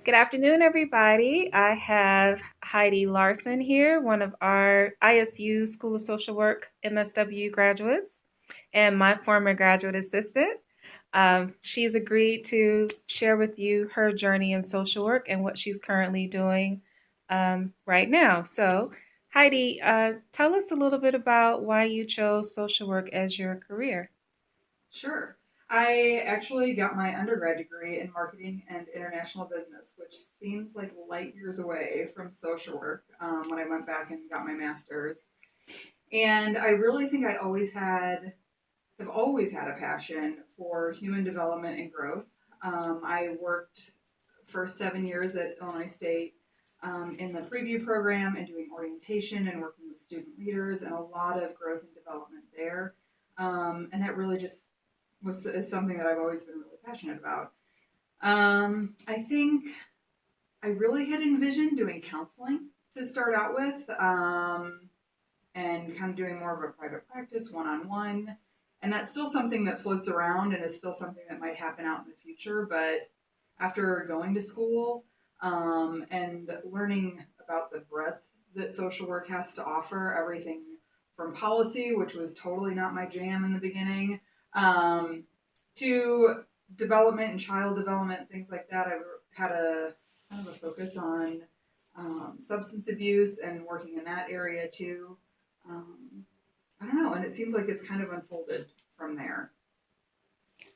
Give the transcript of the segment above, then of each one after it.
Good afternoon, everybody. I have Heidi Larson here, one of our ISU School of Social Work MSW graduates, and my former graduate assistant. She's agreed to share with you her journey in social work and what she's currently doing right now. So, Heidi, tell us a little bit about why you chose social work as your career. Sure. I actually got my undergrad degree in marketing and international business, which seems like light years away from social work when I went back and got my master's. And I really think have always had a passion for human development and growth. I worked for 7 years at Illinois State in the preview program and doing orientation and working with student leaders and a lot of growth and development there. And that really just is something that I've always been really passionate about. I think I really had envisioned doing counseling to start out with, and kind of doing more of a private practice, one on one. And that's still something that floats around and is still something that might happen out in the future. But after going to school and learning about the breadth that social work has to offer, everything from policy, which was totally not my jam in the beginning, um, to development and child development, things like that. I had a kind of a focus on substance abuse and working in that area too. Um, I don't know, and it seems like it's kind of unfolded from there.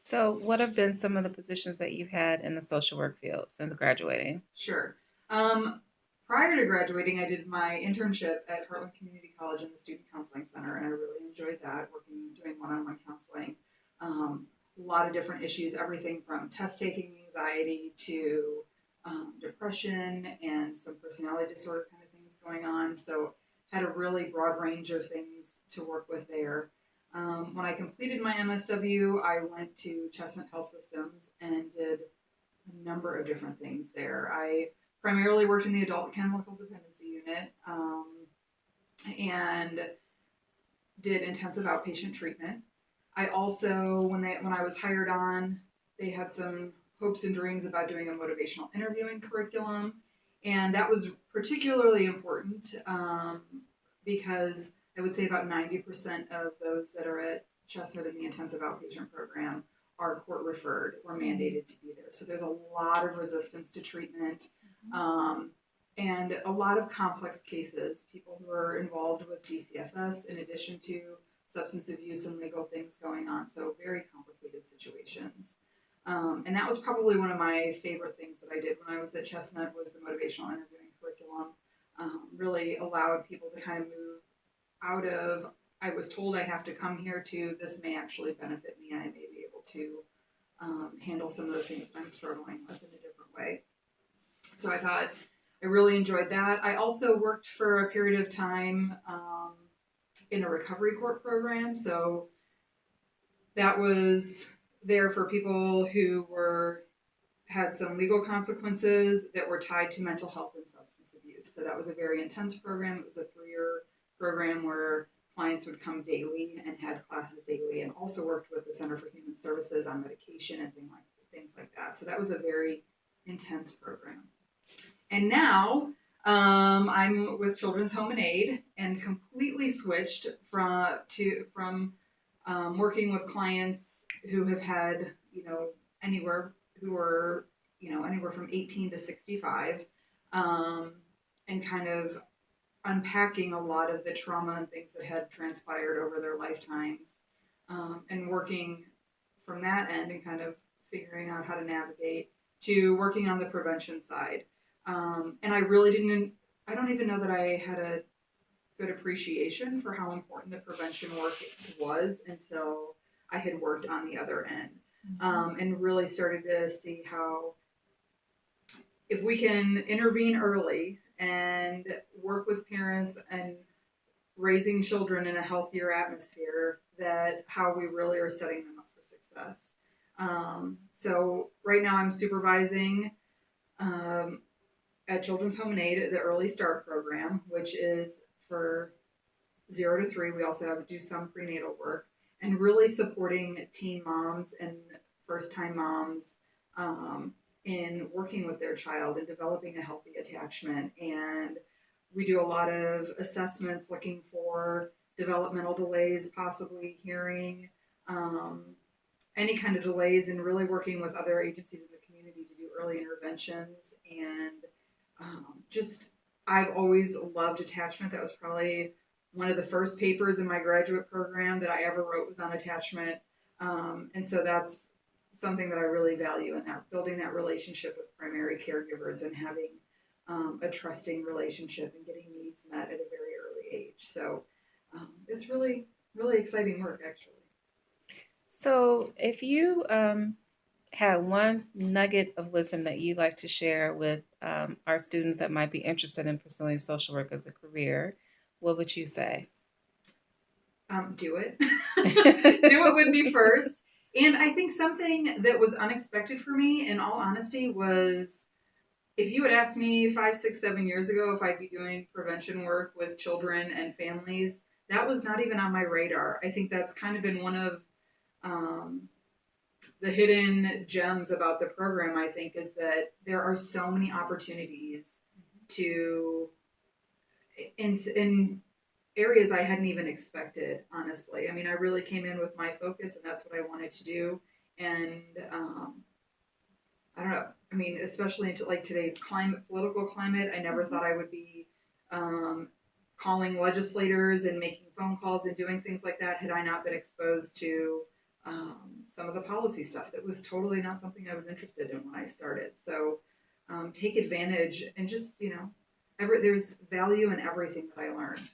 So, what have been some of the positions that you've had in the social work field since graduating? Sure. Um, Prior to graduating, I did my internship at Heartland Community College in the Student Counseling Center, and I really enjoyed that, doing one-on-one counseling. A lot of different issues, everything from test taking anxiety to depression and some personality disorder kind of things going on. So, had a really broad range of things to work with there. When I completed my MSW, I went to Chestnut Health Systems and did a number of different things there. I primarily worked in the adult chemical dependency unit and did intensive outpatient treatment. I also, when I was hired on, they had some hopes and dreams about doing a motivational interviewing curriculum, and that was particularly important because I would say about 90% of those that are at Chestnut in the intensive outpatient program are court referred or mandated to be there. So there's a lot of resistance to treatment. Um, and a lot of complex cases, people who are involved with DCFS in addition to substance abuse and legal things going on. So very complicated situations. And that was probably one of my favorite things that I did when I was at Chestnut was the motivational interviewing curriculum. Really allowed people to kind of move out of I was told I have to come here to this may actually benefit me and I may be able to handle some of the things that I'm struggling with in a different way. So I thought I really enjoyed that. I also worked for a period of time in a recovery court program. So that was there for people who were had some legal consequences that were tied to mental health and substance abuse. So that was a very intense program. It was a 3 year program where clients would come daily and had classes daily, and also worked with the Center for Human Services on medication and things like that. So that was a very intense program. And now I'm with Children's Home and Aid and completely switched from working with clients who have had anywhere who are anywhere from 18 to 65, um, and kind of unpacking a lot of the trauma and things that had transpired over their lifetimes, and working from that end and kind of figuring out how to navigate to working on the prevention side. And I really didn't, I don't even know that I had a good appreciation for how important the prevention work was until I had worked on the other end, and really started to see how if we can intervene early and work with parents and raising children in a healthier atmosphere, that how we really are setting them up for success. So right now I'm supervising um, at Children's Home and Aid the Early Start program, which is for 0 to 3. We also have to do some prenatal work and really supporting teen moms and first time moms, in working with their child and developing a healthy attachment. And we do a lot of assessments looking for developmental delays, possibly hearing, any kind of delays, and really working with other agencies in the community to do early interventions. And just, I've always loved attachment. That was probably one of the first papers in my graduate program that I ever wrote was on attachment. And so that's something that I really value in that building that relationship with primary caregivers and having a trusting relationship and getting needs met at a very early age. So it's really, really exciting work, actually. So, if you had one nugget of wisdom that you'd like to share with our students that might be interested in pursuing social work as a career, what would you say? Do it. Do it would be first. And I think something that was unexpected for me, in all honesty, was if you had asked me 5, 6, 7 years ago if I'd be doing prevention work with children and families, that was not even on my radar. I think that's kind of been one of um, the hidden gems about the program. I think is that there are so many opportunities to in areas I hadn't even expected, honestly. I mean, I really came in with my focus, and that's what I wanted to do. And I don't know. I mean, especially into like today's political climate, I never thought I would be um, calling legislators and making phone calls and doing things like that had I not been exposed to some of the policy stuff that was totally not something I was interested in when I started. So take advantage and just, there's value in everything that I learned.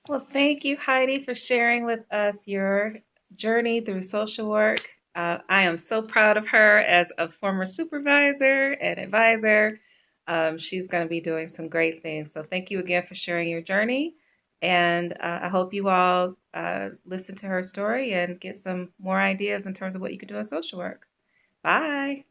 Well, thank you, Heidi, for sharing with us your journey through social work. I am so proud of her as a former supervisor and advisor. She's going to be doing some great things. So, thank you again for sharing your journey. And I hope you all listen to her story and get some more ideas in terms of what you can do in social work. Bye.